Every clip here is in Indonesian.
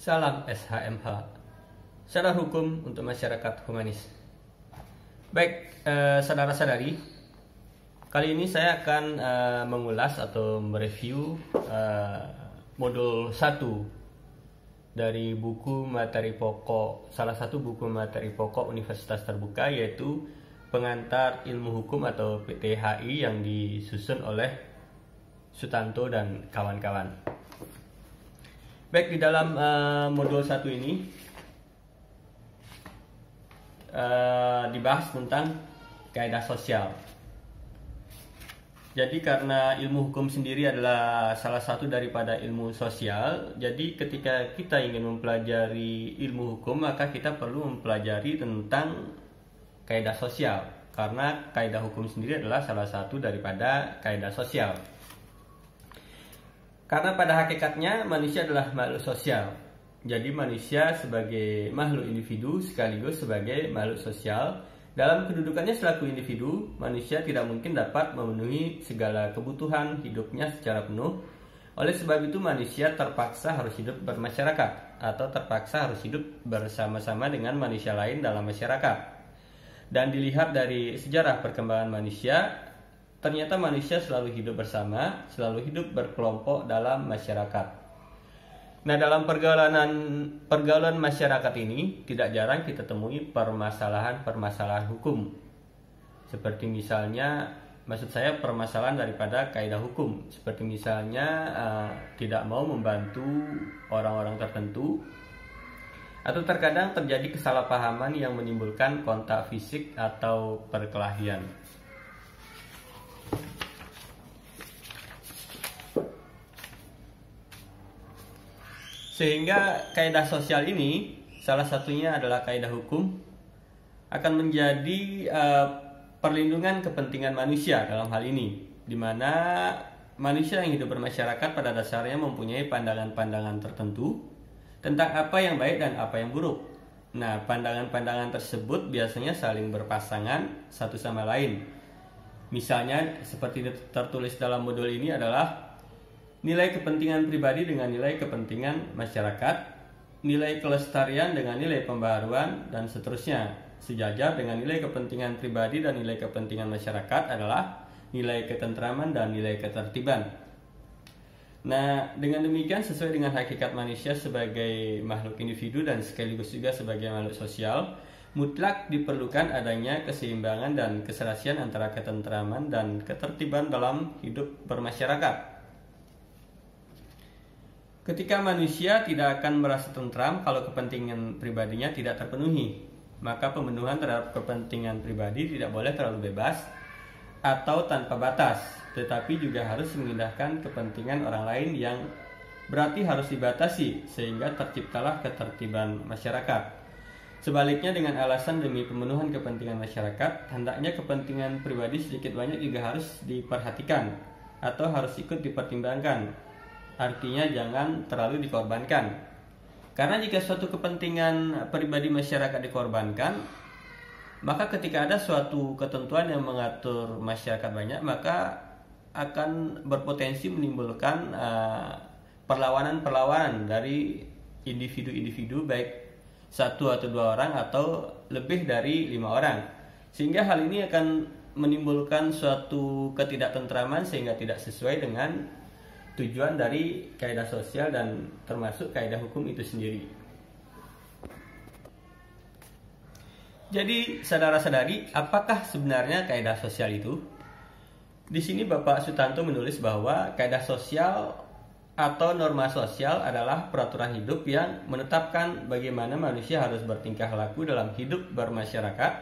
Salam SHMH, Sadar Hukum untuk Masyarakat Humanis. Baik, saudara-saudari, kali ini saya akan mengulas atau mereview modul 1 dari buku materi pokok, salah satu buku materi pokok Universitas Terbuka, yaitu Pengantar Ilmu Hukum atau PTHI yang disusun oleh Sutanto dan kawan-kawan. Baik, di dalam modul 1 ini dibahas tentang kaidah sosial. Jadi karena ilmu hukum sendiri adalah salah satu daripada ilmu sosial, jadi ketika kita ingin mempelajari ilmu hukum, maka kita perlu mempelajari tentang kaidah sosial, karena kaidah hukum sendiri adalah salah satu daripada kaidah sosial. Karena pada hakikatnya manusia adalah makhluk sosial. Jadi manusia sebagai makhluk individu sekaligus sebagai makhluk sosial. Dalam kedudukannya selaku individu, manusia tidak mungkin dapat memenuhi segala kebutuhan hidupnya secara penuh. Oleh sebab itu manusia terpaksa harus hidup bermasyarakat atau terpaksa harus hidup bersama-sama dengan manusia lain dalam masyarakat. Dan dilihat dari sejarah perkembangan manusia, ternyata manusia selalu hidup bersama, selalu hidup berkelompok dalam masyarakat. Nah, dalam pergaulan masyarakat ini tidak jarang kita temui permasalahan hukum. Seperti misalnya, maksud saya permasalahan daripada kaidah hukum. Seperti misalnya tidak mau membantu orang-orang tertentu, atau terkadang terjadi kesalahpahaman yang menimbulkan kontak fisik atau perkelahian. Sehingga kaidah sosial ini, salah satunya adalah kaidah hukum, akan menjadi perlindungan kepentingan manusia dalam hal ini, di mana manusia yang hidup bermasyarakat pada dasarnya mempunyai pandangan-pandangan tertentu tentang apa yang baik dan apa yang buruk. Nah, pandangan-pandangan tersebut biasanya saling berpasangan satu sama lain. Misalnya, seperti tertulis dalam modul ini adalah nilai kepentingan pribadi dengan nilai kepentingan masyarakat, nilai kelestarian dengan nilai pembaharuan, dan seterusnya. Sejajar dengan nilai kepentingan pribadi dan nilai kepentingan masyarakat adalah nilai ketentraman dan nilai ketertiban. Nah, dengan demikian sesuai dengan hakikat manusia sebagai makhluk individu dan sekaligus juga sebagai makhluk sosial, mutlak diperlukan adanya keseimbangan dan keserasian antara ketentraman dan ketertiban dalam hidup bermasyarakat. Ketika manusia tidak akan merasa tentram kalau kepentingan pribadinya tidak terpenuhi, maka pemenuhan terhadap kepentingan pribadi tidak boleh terlalu bebas atau tanpa batas, tetapi juga harus mengindahkan kepentingan orang lain yang berarti harus dibatasi sehingga terciptalah ketertiban masyarakat. Sebaliknya, dengan alasan demi pemenuhan kepentingan masyarakat, hendaknya kepentingan pribadi sedikit banyak juga harus diperhatikan atau harus ikut dipertimbangkan. Artinya jangan terlalu dikorbankan. Karena jika suatu kepentingan pribadi masyarakat dikorbankan, maka ketika ada suatu ketentuan yang mengatur masyarakat banyak, maka akan berpotensi menimbulkan perlawanan-perlawanan dari individu-individu, baik satu atau dua orang atau lebih dari 5 orang. Sehingga hal ini akan menimbulkan suatu ketidaktentraman sehingga tidak sesuai dengan tujuan dari kaidah sosial dan termasuk kaidah hukum itu sendiri. Jadi, saudara-saudari, apakah sebenarnya kaidah sosial itu? Di sini Bapak Sutanto menulis bahwa kaidah sosial atau norma sosial adalah peraturan hidup yang menetapkan bagaimana manusia harus bertingkah laku dalam hidup bermasyarakat,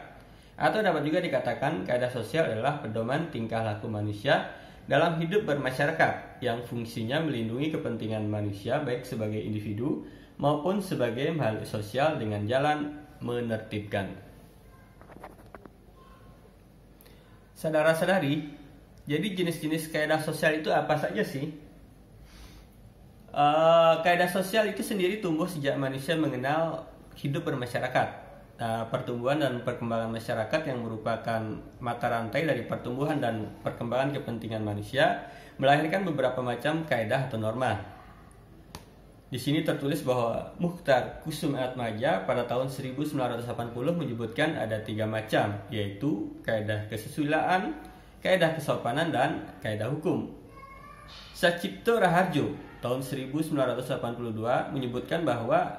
atau dapat juga dikatakan kaidah sosial adalah pedoman tingkah laku manusia dalam hidup bermasyarakat yang fungsinya melindungi kepentingan manusia baik sebagai individu maupun sebagai makhluk sosial dengan jalan menertibkan. Saudara-saudari, jadi jenis-jenis kaidah sosial itu apa saja sih? Kaidah sosial itu sendiri tumbuh sejak manusia mengenal hidup bermasyarakat. Pertumbuhan dan perkembangan masyarakat yang merupakan mata rantai dari pertumbuhan dan perkembangan kepentingan manusia melahirkan beberapa macam kaidah atau norma. Di sini tertulis bahwa Mukhtar Kusum Atmaja pada tahun 1980 menyebutkan ada 3 macam, yaitu kaidah kesusilaan, kaidah kesopanan, dan kaidah hukum. Sacipto Raharjo tahun 1982 menyebutkan bahwa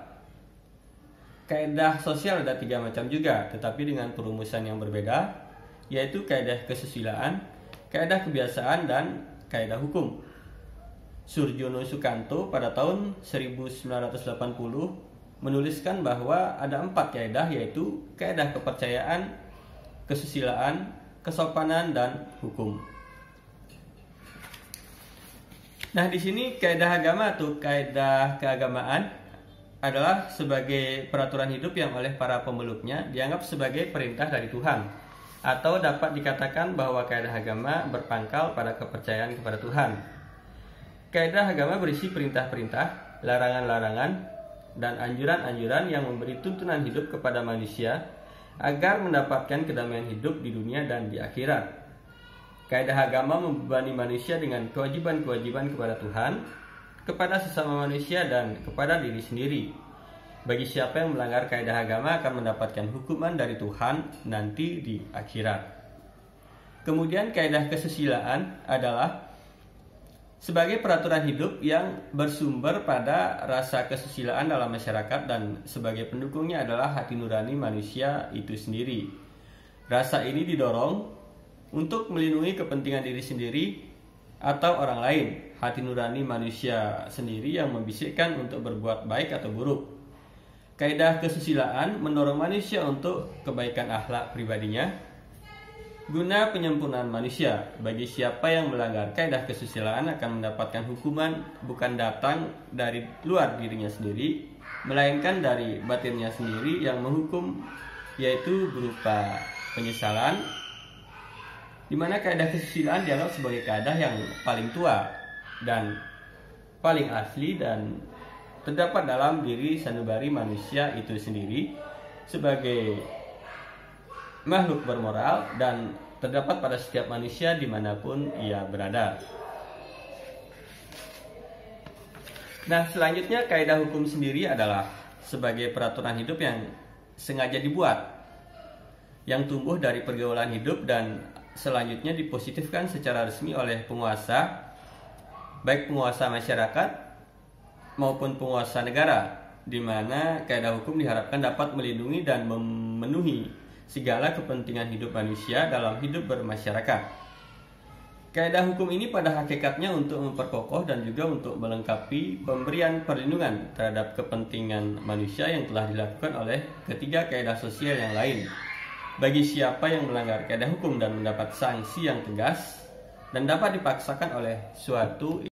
kaidah sosial ada 3 macam juga, tetapi dengan perumusan yang berbeda, yaitu kaidah kesusilaan, kaidah kebiasaan, dan kaidah hukum. Surjono Sukanto pada tahun 1980 menuliskan bahwa ada 4 kaidah, yaitu kaidah kepercayaan, kesusilaan, kesopanan, dan hukum. Nah, di sini kaidah agama atau kaidah keagamaan adalah sebagai peraturan hidup yang oleh para pemeluknya dianggap sebagai perintah dari Tuhan, atau dapat dikatakan bahwa kaidah agama berpangkal pada kepercayaan kepada Tuhan. Kaidah agama berisi perintah-perintah, larangan-larangan, dan anjuran-anjuran yang memberi tuntunan hidup kepada manusia agar mendapatkan kedamaian hidup di dunia dan di akhirat. Kaidah agama membebani manusia dengan kewajiban-kewajiban kepada Tuhan, kepada sesama manusia, dan kepada diri sendiri. Bagi siapa yang melanggar kaidah agama akan mendapatkan hukuman dari Tuhan nanti di akhirat. Kemudian kaidah kesusilaan adalah sebagai peraturan hidup yang bersumber pada rasa kesusilaan dalam masyarakat, dan sebagai pendukungnya adalah hati nurani manusia itu sendiri. Rasa ini didorong untuk melindungi kepentingan diri sendiri atau orang lain. Hati nurani manusia sendiri yang membisikkan untuk berbuat baik atau buruk. Kaidah kesusilaan mendorong manusia untuk kebaikan akhlak pribadinya guna penyempurnaan manusia. Bagi siapa yang melanggar kaidah kesusilaan akan mendapatkan hukuman bukan datang dari luar dirinya sendiri, melainkan dari batinnya sendiri yang menghukum, yaitu berupa penyesalan, di mana kaidah kesusilaan dianggap sebagai kaidah yang paling tua dan paling asli dan terdapat dalam diri sanubari manusia itu sendiri sebagai makhluk bermoral dan terdapat pada setiap manusia dimanapun ia berada. Nah, selanjutnya kaidah hukum sendiri adalah sebagai peraturan hidup yang sengaja dibuat, yang tumbuh dari pergaulan hidup dan selanjutnya dipositifkan secara resmi oleh penguasa, baik penguasa masyarakat maupun penguasa negara, di mana kaidah hukum diharapkan dapat melindungi dan memenuhi segala kepentingan hidup manusia dalam hidup bermasyarakat. Kaidah hukum ini pada hakikatnya untuk memperkokoh dan juga untuk melengkapi pemberian perlindungan terhadap kepentingan manusia yang telah dilakukan oleh ketiga kaidah sosial yang lain. Bagi siapa yang melanggar kaidah hukum dan mendapat sanksi yang tegas dan dapat dipaksakan oleh suatu